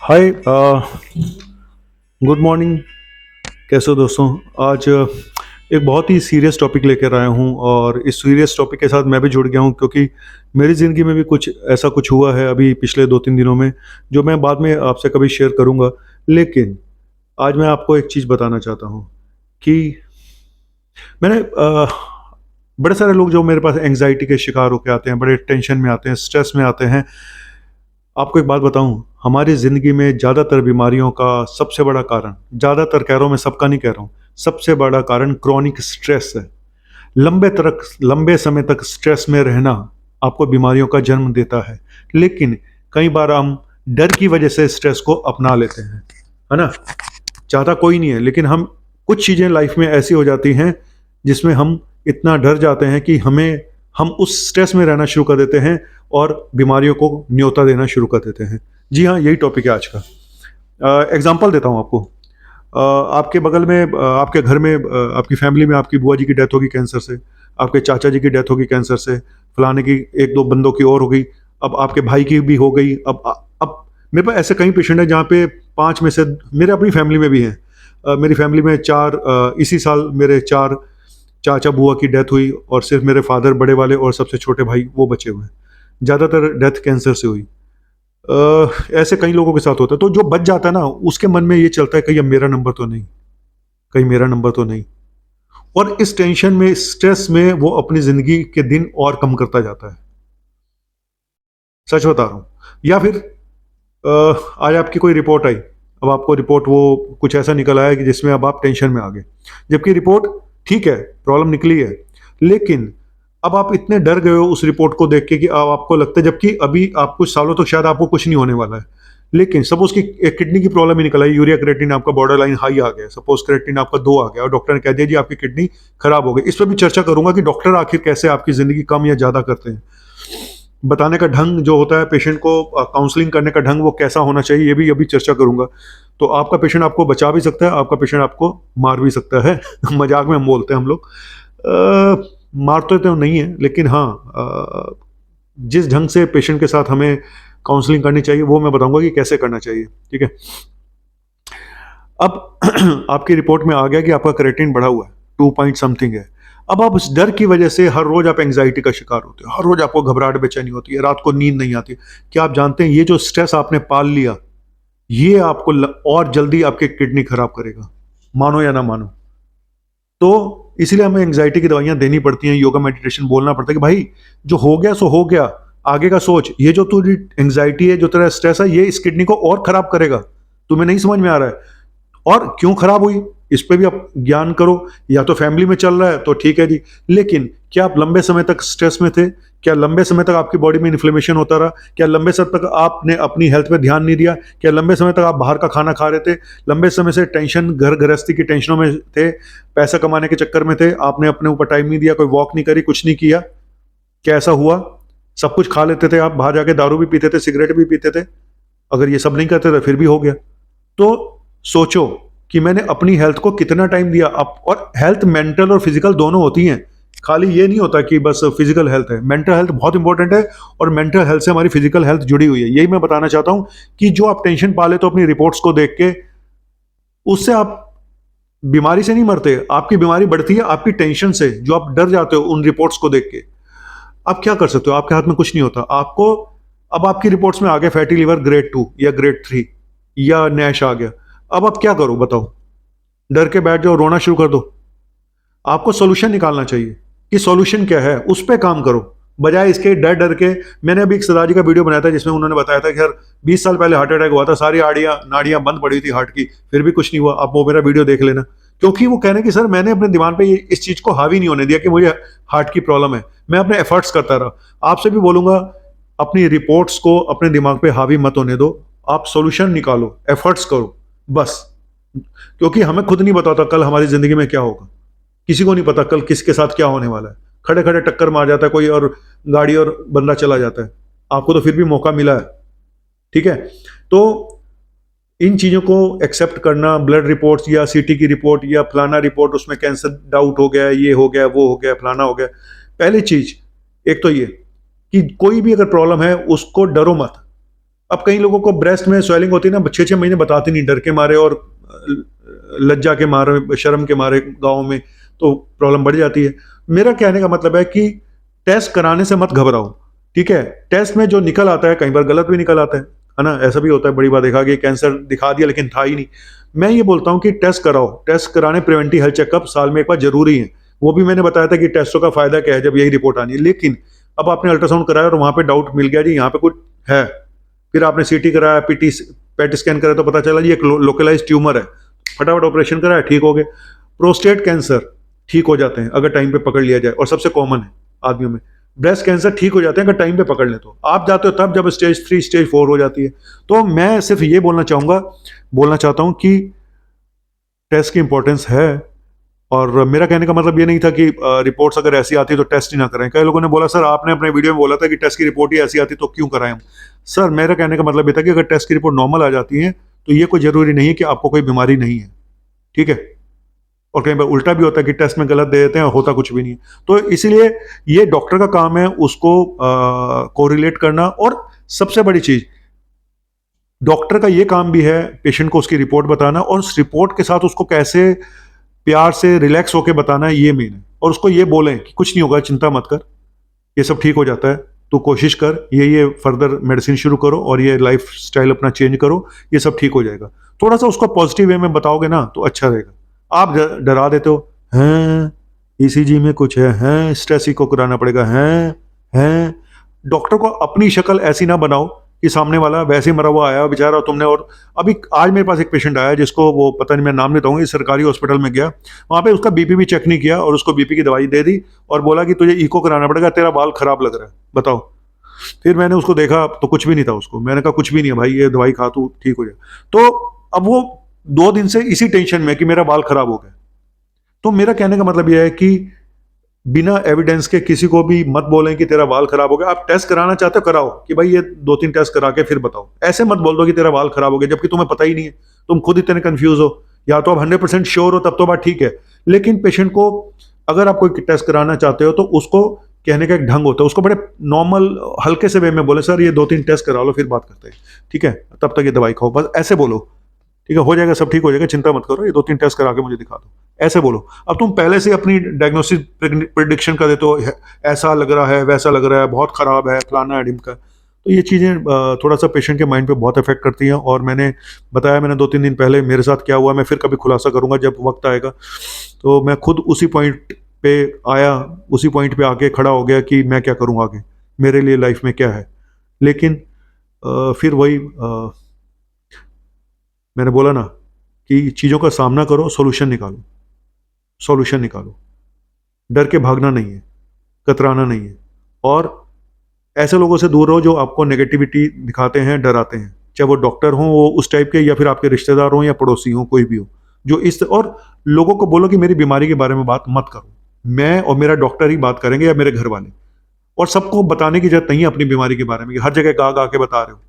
हाय, good morning. कैसे हो दोस्तों? आज एक बहुत ही सीरियस टॉपिक लेकर आया हूँ और इस सीरियस टॉपिक के साथ मैं भी जुड़ गया हूँ क्योंकि मेरी ज़िंदगी में भी कुछ ऐसा कुछ हुआ है अभी पिछले 2-3 दिनों में, जो मैं बाद में आपसे कभी शेयर करूँगा। लेकिन आज मैं आपको एक चीज़ बताना चाहता हूँ कि मैंने बड़े सारे लोग जो मेरे पास एंग्ज़ायटी के शिकार होके आते हैं, बड़े टेंशन में आते हैं, स्ट्रेस में आते हैं। आपको एक बात बताऊं, हमारी ज़िंदगी में ज़्यादातर बीमारियों का सबसे बड़ा कारण, ज़्यादातर कह रहा हूं, मैं सबका नहीं कह रहा हूं, सबसे बड़ा कारण क्रॉनिक स्ट्रेस है। लंबे समय तक स्ट्रेस में रहना आपको बीमारियों का जन्म देता है। लेकिन कई बार हम डर की वजह से स्ट्रेस को अपना लेते हैं, है ना? चाहता कोई नहीं है, लेकिन हम कुछ चीज़ें लाइफ में ऐसी हो जाती हैं जिसमें हम इतना डर जाते हैं कि हम उस स्ट्रेस में रहना शुरू कर देते हैं और बीमारियों को न्योता देना शुरू कर देते हैं। जी हाँ, यही टॉपिक है आज का। एग्जाम्पल देता हूँ आपको। आपके बगल में, आपके घर में, आपकी फैमिली में आपकी बुआ जी की डेथ होगी कैंसर से, आपके चाचा जी की डेथ होगी कैंसर से, फलाने की एक दो बंदों की और हो गई, अब आपके भाई की भी हो गई। अब मेरे पास ऐसे कई पेशेंट हैं जहाँ पे 5 में से, मेरे अपनी फैमिली में भी हैं, मेरी फैमिली में 4, इसी साल मेरे 4 चाचा बुआ की डेथ हुई और सिर्फ मेरे फादर बड़े वाले और सबसे छोटे भाई वो बचे हुए हैं। ज़्यादातर डेथ कैंसर से हुई। ऐसे कई लोगों के साथ होता है, तो जो बच जाता है ना, उसके मन में ये चलता है कहीं अब मेरा नंबर तो नहीं, कहीं मेरा नंबर तो नहीं। और इस टेंशन में, स्ट्रेस में वो अपनी जिंदगी के दिन और कम करता जाता है। सच बता रहा हूँ। या फिर आज आपकी कोई रिपोर्ट आई, अब आपको रिपोर्ट वो कुछ ऐसा निकल आया कि जिसमें अब आप टेंशन में आ गए, जबकि रिपोर्ट ठीक है, प्रॉब्लम निकली है, लेकिन अब आप इतने डर गए हो उस रिपोर्ट को देख के कि अब आपको लगता है, जबकि अभी आप कुछ सालों तक शायद आपको कुछ नहीं होने वाला है, लेकिन सपोज की एक किडनी की प्रॉब्लम ही निकल आई, यूरिया क्रिएटिन आपका बॉर्डर लाइन हाई आ गया, सपोज क्रिएटिन आपका 2 आ गया और डॉक्टर ने कह दिया जी आपकी किडनी खराब हो गई। इस पर भी चर्चा करूंगा कि डॉक्टर आखिर कैसे आपकी जिंदगी कम या ज्यादा करते हैं। बताने का ढंग जो होता है, पेशेंट को काउंसलिंग करने का ढंग वो कैसा होना चाहिए, ये भी अभी चर्चा करूंगा। तो आपका पेशेंट आपको बचा भी सकता है, आपका पेशेंट आपको मार भी सकता है। मजाक में हम बोलते हैं हम लोग, मारते तो नहीं है, लेकिन हाँ, जिस ढंग से पेशेंट के साथ हमें काउंसलिंग करनी चाहिए वो मैं बताऊंगा कि कैसे करना चाहिए। ठीक है। अब आपकी रिपोर्ट में आ गया कि आपका क्रेटिन बढ़ा हुआ है, 2 पॉइंट समथिंग है। अब आप उस डर की वजह से हर रोज आप एंग्जाइटी का शिकार होते हो, हर रोज आपको घबराहट बेचैनी होती है, रात को नींद नहीं आती। क्या आप जानते हैं ये जो स्ट्रेस आपने पाल लिया, ये आपको और जल्दी आपके किडनी खराब करेगा, मानो या ना मानो। तो इसलिए हमें एंग्जाइटी की दवाइयां देनी पड़ती हैं, योगा मेडिटेशन बोलना पड़ता है कि भाई जो हो गया सो हो गया, आगे का सोच। ये जो तुझी एंग्जाइटी है, जो तेरा स्ट्रेस है, ये इस किडनी को और खराब करेगा। तुम्हें नहीं समझ में आ रहा है? और क्यों खराब हुई इस पे भी आप ज्ञान करो। या तो फैमिली में चल रहा है तो ठीक है जी, लेकिन क्या आप लंबे समय तक स्ट्रेस में थे? क्या लंबे समय तक आपकी बॉडी में इन्फ्लेमेशन होता रहा? क्या लंबे समय तक आपने अपनी हेल्थ पे ध्यान नहीं दिया? क्या लंबे समय तक आप बाहर का खाना खा रहे थे? लंबे समय से टेंशन, घर गृहस्थी की टेंशनों में थे, पैसा कमाने के चक्कर में थे, आपने अपने ऊपर टाइम नहीं दिया, कोई वॉक नहीं करी, कुछ नहीं किया? क्या ऐसा हुआ? सब कुछ खा लेते थे आप, बाहर जाके दारू भी पीते थे, सिगरेट भी पीते थे, अगर ये सब नहीं करते थे फिर भी हो गया। तो सोचो कि मैंने अपनी हेल्थ को कितना टाइम दिया। अब और हेल्थ मेंटल और फिजिकल दोनों होती हैं, खाली ये नहीं होता कि बस फिजिकल हेल्थ है, मेंटल हेल्थ बहुत इंपॉर्टेंट है, और मेंटल हेल्थ से हमारी फिजिकल हेल्थ जुड़ी हुई है। यही मैं बताना चाहता हूं कि जो आप टेंशन पाले तो अपनी रिपोर्ट्स को देख के, उससे आप बीमारी से नहीं मरते, आपकी बीमारी बढ़ती है आपकी टेंशन से, जो आप डर जाते हो उन रिपोर्ट्स को देख के। आप क्या कर सकते हो? आपके हाथ में कुछ नहीं होता। आपको अब आपकी रिपोर्ट्स में आ गया फैटी लिवर ग्रेड 2 या ग्रेड 3 या नैश आ गया, अब आप क्या करो बताओ? डर के बैठ जाओ, रोना शुरू कर दो? आपको सॉल्यूशन निकालना चाहिए कि सॉल्यूशन क्या है, उस पर काम करो, बजाय इसके डर डर के। मैंने अभी एक सरदार जी का वीडियो बनाया था जिसमें उन्होंने बताया था कि यार 20 साल पहले हार्ट अटैक हुआ था, सारी आड़ियां नाड़ियां बंद पड़ी थी हार्ट की, फिर भी कुछ नहीं हुआ। आप वो मेरा वीडियो देख लेना। क्योंकि वो कहने की सर मैंने अपने दिमाग पे इस चीज को हावी नहीं होने दिया कि मुझे हार्ट की प्रॉब्लम है, मैं अपने एफर्ट्स करता रहा। आपसे भी बोलूंगा, अपनी रिपोर्ट्स को अपने दिमाग पे हावी मत होने दो, आप सॉल्यूशन निकालो, एफर्ट्स करो बस। क्योंकि हमें खुद नहीं पता था कल हमारी जिंदगी में क्या होगा, किसी को नहीं पता कल किसके साथ क्या होने वाला है। खड़े खड़े टक्कर मार जाता है कोई और गाड़ी, और बंदा चला जाता है, आपको तो फिर भी मौका मिला है। ठीक है। तो इन चीज़ों को एक्सेप्ट करना, ब्लड रिपोर्ट्स या सीटी की रिपोर्ट या फलाना रिपोर्ट उसमें कैंसर डाउट हो गया, ये हो गया, वो हो गया, फलाना हो गया। पहली चीज़ एक तो ये कि कोई भी अगर प्रॉब्लम है उसको डरो मत। अब कई लोगों को ब्रेस्ट में स्वेलिंग होती है ना, 6-6 महीने बताते नहीं, डर के मारे और लज्जा के मारे, शर्म के मारे गाँव में, तो प्रॉब्लम बढ़ जाती है। मेरा कहने का मतलब है कि टेस्ट कराने से मत घबराओ, ठीक है? टेस्ट में जो निकल आता है कई बार गलत भी निकल आता है ना? ऐसा भी होता है, बड़ी बार देखा कि कैंसर दिखा दिया लेकिन था ही नहीं। मैं ये बोलता हूँ कि टेस्ट कराओ, टेस्ट कराने, प्रिवेंटिव हेल्थ चेकअप साल में एक बार जरूरी है। वो भी मैंने बताया था कि टेस्टों का फायदा क्या है जब यही रिपोर्ट आनी है। लेकिन अब आपने अल्ट्रासाउंड कराया और वहां पे डाउट मिल गया जी यहाँ पे कुछ है, फिर आपने सीटी कराया, पीटी पेट स्कैन कराया तो पता चला जी एक लोकलाइज ट्यूमर है, फटाफट ऑपरेशन कराया, ठीक हो गए। प्रोस्टेट कैंसर ठीक हो जाते हैं अगर टाइम पे पकड़ लिया जाए, और सबसे कॉमन है आदमियों में। ब्रेस्ट कैंसर ठीक हो जाते हैं अगर टाइम पे पकड़ ले, तो आप जाते हो तब जब स्टेज 3 स्टेज 4 हो जाती है। तो मैं सिर्फ ये बोलना चाहता हूं कि टेस्ट की इंपॉर्टेंस है। और मेरा कहने का मतलब ये नहीं था कि रिपोर्ट्स अगर ऐसी आती है तो टेस्ट ही ना करें। कई लोगों ने बोला सर आपने अपने वीडियो में बोला था कि टेस्ट की रिपोर्ट ही ऐसी आती तो क्यों कराएं हम। सर मेरा कहने का मतलब ये था कि अगर टेस्ट की रिपोर्ट नॉर्मल आ जाती है तो ये कोई जरूरी नहीं है कि आपको कोई बीमारी नहीं है, ठीक है? और कई बार उल्टा भी होता है कि टेस्ट में गलत दे देते हैं, होता कुछ भी नहीं है। तो इसीलिए ये डॉक्टर का काम है उसको कोरिलेट करना। और सबसे बड़ी चीज, डॉक्टर का ये काम भी है पेशेंट को उसकी रिपोर्ट बताना, और उस रिपोर्ट के साथ उसको कैसे प्यार से रिलैक्स होकर बताना है, ये मेन है। और उसको ये बोलें कि कुछ नहीं होगा, चिंता मत कर, ये सब ठीक हो जाता है, तो कोशिश कर, ये फर्दर मेडिसिन शुरू करो और ये लाइफ स्टाइल अपना चेंज करो, ये सब ठीक हो जाएगा। थोड़ा सा उसको पॉजिटिव वे में बताओगे ना तो अच्छा रहेगा। आप डरा देते हो, हैं ईसीजी में कुछ है, स्ट्रेस ही को कराना पड़ेगा, हैं। डॉक्टर को अपनी शक्ल ऐसी ना बनाओ कि सामने वाला वैसे ही मरा हुआ आया बेचारा तुमने। और अभी आज मेरे पास एक पेशेंट आया जिसको, वो पता नहीं, मैं नाम नहीं बताऊंगा, सरकारी हॉस्पिटल में गया, वहां पे उसका बीपी भी चेक नहीं किया और उसको बीपी की दवाई दे दी और बोला कि तुझे इको कराना पड़ेगा, तेरा बाल खराब लग रहा है, बताओ। फिर मैंने उसको देखा तो कुछ भी नहीं था उसको। मैंने कहा कुछ भी नहीं है भाई, ये दवाई खा, तू ठीक हो जाए। तो अब वो 2 दिन से इसी टेंशन में कि मेरा बाल खराब हो गया। तो मेरा कहने का मतलब यह है कि बिना एविडेंस के किसी को भी मत बोलें कि तेरा बाल खराब हो गया। आप टेस्ट कराना चाहते हो कराओ, कि भाई ये 2-3 टेस्ट करा के फिर बताओ। ऐसे मत बोल दो कि तेरा बाल खराब हो गया जबकि तुम्हें पता ही नहीं है, तुम खुद इतने कंफ्यूज हो। या तो आप 100% श्योर हो तब तो बात ठीक है, लेकिन पेशेंट को अगर आप कोई टेस्ट कराना चाहते हो तो उसको कहने का एक ढंग होता है, उसको बड़े नॉर्मल हल्के से वे में बोले, सर ये 2-3 टेस्ट करा लो फिर बात करते हैं, ठीक है, तब तक ये दवाई खाओ, बस ऐसे बोलो, ठीक है, हो जाएगा, सब ठीक हो जाएगा, चिंता मत करो, ये 2-3 टेस्ट करा के मुझे दिखा दो, ऐसे बोलो। अब तुम पहले से अपनी डायग्नोसिस प्रिडिक्शन कर देते हो, ऐसा लग रहा है, वैसा लग रहा है, बहुत खराब है, फलाना है, ढिमका, तो ये चीज़ें थोड़ा सा पेशेंट के माइंड पे बहुत इफेक्ट करती हैं। और मैंने बताया, मैंने 2-3 दिन पहले मेरे साथ क्या हुआ, मैं फिर कभी खुलासा करूंगा जब वक्त आएगा। तो मैं खुद उसी पॉइंट पे आया, उसी पॉइंट पे आके खड़ा हो गया कि मैं क्या करूँ आगे, मेरे लिए लाइफ में क्या है। लेकिन फिर वही मैंने बोला ना कि चीज़ों का सामना करो, सॉल्यूशन निकालो, सॉल्यूशन निकालो। डर के भागना नहीं है, कतराना नहीं है। और ऐसे लोगों से दूर रहो जो आपको नेगेटिविटी दिखाते हैं, डराते हैं, चाहे वो डॉक्टर हों, वो उस टाइप के, या फिर आपके रिश्तेदार हों या पड़ोसी हों, कोई भी हो जो इस। और लोगों को बोलो कि मेरी बीमारी के बारे में बात मत करो, मैं और मेरा डॉक्टर ही बात करेंगे या मेरे घर वाले। और सबको बताने की जरूरत नहीं है अपनी बीमारी के बारे में कि हर जगह गा गा के बता रहे हो,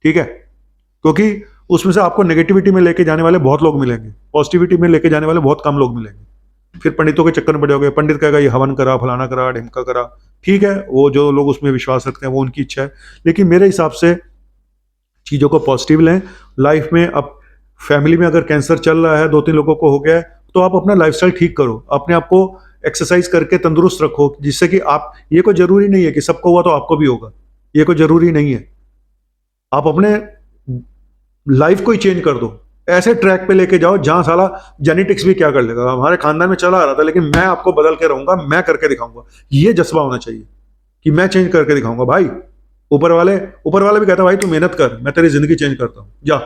ठीक है? क्योंकि उसमें से आपको नेगेटिविटी में लेके जाने वाले बहुत लोग मिलेंगे, पॉजिटिविटी में लेके जाने वाले बहुत कम लोग मिलेंगे। फिर पंडितों के चक्कर में पड़ जाओगे, पंडित कहेगा ये हवन करा, फलाना करा, ढिमका करा, ठीक है, वो जो लोग उसमें विश्वास रखते हैं वो उनकी इच्छा है। लेकिन मेरे हिसाब से चीज़ों को पॉजिटिव लें लाइफ में। अब फैमिली में अगर कैंसर चल रहा है, 2-3 लोगों को हो गया है, तो आप अपना लाइफस्टाइल ठीक करो, अपने आप को एक्सरसाइज करके तंदुरुस्त रखो, जिससे कि आप, ये कोई जरूरी नहीं है कि सबको हुआ तो आपको भी होगा, ये कोई जरूरी नहीं है। आप अपने लाइफ को ही चेंज कर दो, ऐसे ट्रैक पे लेके जाओ जहां साला जेनेटिक्स भी क्या कर लेगा, हमारे खानदान में चला आ रहा था लेकिन मैं आपको बदल के रहूंगा, मैं करके दिखाऊंगा। ये जज्बा होना चाहिए कि मैं चेंज करके दिखाऊंगा भाई। ऊपर वाले भी कहता भाई तू मेहनत कर, मैं तेरी जिंदगी चेंज करता हूं, जा,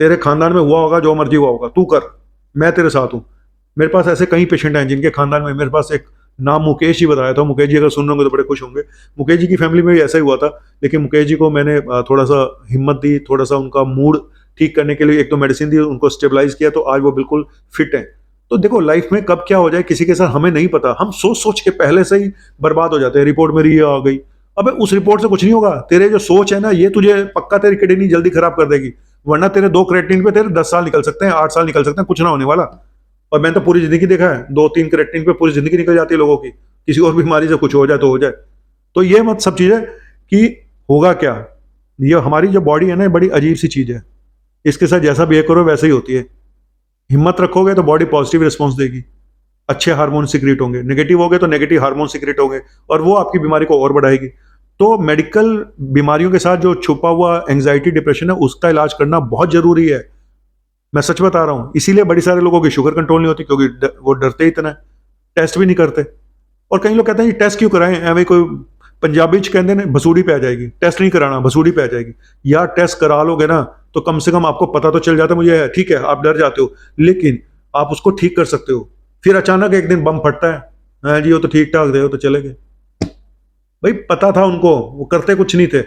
तेरे खानदान में हुआ होगा जो मर्जी हुआ होगा, तू कर, मैं तेरे साथ हूं। मेरे पास ऐसे कई पेशेंट हैं जिनके खानदान में, मेरे पास एक नाम मुकेश जी बताया था, मुकेश जी अगर सुन रहे होंगे तो बड़े खुश होंगे। मुकेश जी की फैमिली में भी ऐसा ही हुआ था, लेकिन मुकेश जी को मैंने थोड़ा सा हिम्मत दी, थोड़ा सा उनका मूड ठीक करने के लिए एक तो मेडिसिन दी, उनको स्टेबलाइज किया, तो आज वो बिल्कुल फिट है। तो देखो लाइफ में कब क्या हो जाए किसी के साथ हमें नहीं पता, हम सोच सोच के पहले से ही बर्बाद हो जाते हैं। रिपोर्ट मेरी ये आ गई, अबे उस रिपोर्ट से कुछ नहीं होगा, तेरे जो सोच है ना ये तुझे पक्का तेरी किडनी जल्दी खराब कर देगी। वरना तेरे 2 क्रेटिन पे तेरे 10 साल निकल सकते हैं, 8 साल निकल सकते हैं, कुछ ना होने वाला। और मैंने तो पूरी जिंदगी देखा है, 2-3 क्रेटिन पे पूरी जिंदगी निकल जाती है लोगों की, किसी और बीमारी से कुछ हो जाए तो हो जाए। तो ये मत सब चीजें कि होगा क्या, ये हमारी जो बॉडी है ना, बड़ी अजीब सी चीज है, इसके साथ जैसा बिहेव करो वैसे ही होती है। हिम्मत रखोगे तो बॉडी पॉजिटिव रिस्पॉन्स देगी, अच्छे हार्मोन सिक्रेट होंगे, नेगेटिव हो गए तो नेगेटिव हार्मोन सिक्रेट होंगे, और वो आपकी बीमारी को और बढ़ाएगी। तो मेडिकल बीमारियों के साथ जो छुपा हुआ एंजाइटी डिप्रेशन है, उसका इलाज करना बहुत जरूरी है। मैं सच बता रहा हूं, इसीलिए बड़ी सारे लोगों की शुगर कंट्रोल नहीं होती, क्योंकि वो डरते ही इतना है, टेस्ट भी नहीं करते। और कई लोग कहते हैं टेस्ट क्यों कराएं, एवं कोई पंजाबी च कहते हैं भसूड़ी पे आ जाएगी, टेस्ट नहीं कराना, भसूड़ी पे आ जाएगी। यार टेस्ट करा लोगे ना तो कम से कम आपको पता तो चल जाता है, मुझे है, ठीक है आप डर जाते हो, लेकिन आप उसको ठीक कर सकते हो। फिर अचानक एक दिन बम फटता है, हाँ जी वो तो ठीक ठाक थे, वो तो चले गए। भाई पता था उनको, वो करते कुछ नहीं थे।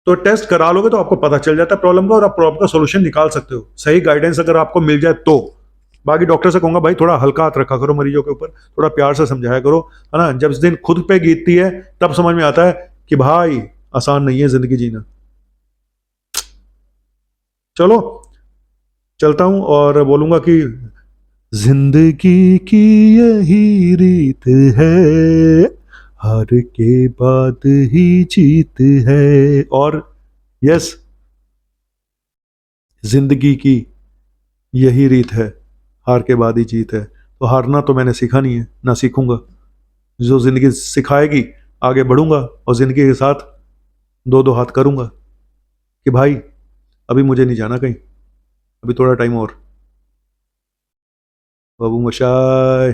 तो टेस्ट करा लोगे तो आपको पता चल जाता है प्रॉब्लम का, और आप प्रॉब्लम का सोल्यूशन निकाल सकते हो, सही गाइडेंस अगर आपको मिल जाए तो। बाकी डॉक्टर से कहूंगा भाई थोड़ा हल्का हाथ रखा करो मरीजों के ऊपर, थोड़ा प्यार से समझाया करो, है ना। जब इस दिन खुद पे गीतती है तब समझ में आता है कि भाई आसान नहीं है जिंदगी जीना। चलो चलता हूं और बोलूंगा कि जिंदगी की यही रीत है, हार के बाद ही जीत है। और यस, जिंदगी की यही रीत है, हार के बाद ही जीत है। तो हारना तो मैंने सीखा नहीं है, ना सीखूंगा। जो जिंदगी सिखाएगी आगे बढ़ूंगा, और जिंदगी के साथ दो दो हाथ करूंगा कि भाई अभी मुझे नहीं जाना कहीं, अभी थोड़ा टाइम और। बाबू मशाय,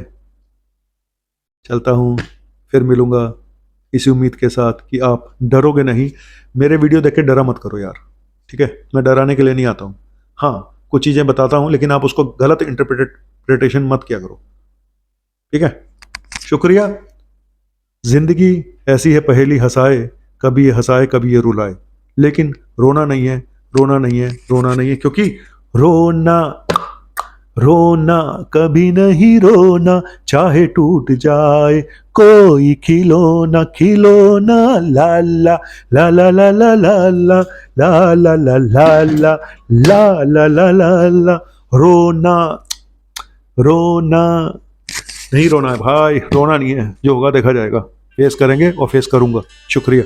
चलता हूँ, फिर मिलूंगा इसी उम्मीद के साथ कि आप डरोगे नहीं। मेरे वीडियो देख के डरा मत करो यार, ठीक है, मैं डराने के लिए नहीं आता हूँ। हाँ कुछ चीज़ें बताता हूँ, लेकिन आप उसको गलत इंटरप्रिटेशन मत किया करो, ठीक है। शुक्रिया। जिंदगी ऐसी है पहेली हंसाए, कभी ये हंसाए कभी ये रुलाए, लेकिन रोना नहीं है, रोना नहीं है, रोना नहीं है, क्योंकि रोना रोना कभी नहीं रोना, चाहे टूट जाए कोई खिलौना, खिलौना ला ला ला ला ला ला ला ला ला ला ला ला ला ला ला ला ला। रोना रोना नहीं, रोना है भाई, रोना नहीं है, जो होगा देखा जाएगा, फेस करेंगे और फेस करूंगा। शुक्रिया।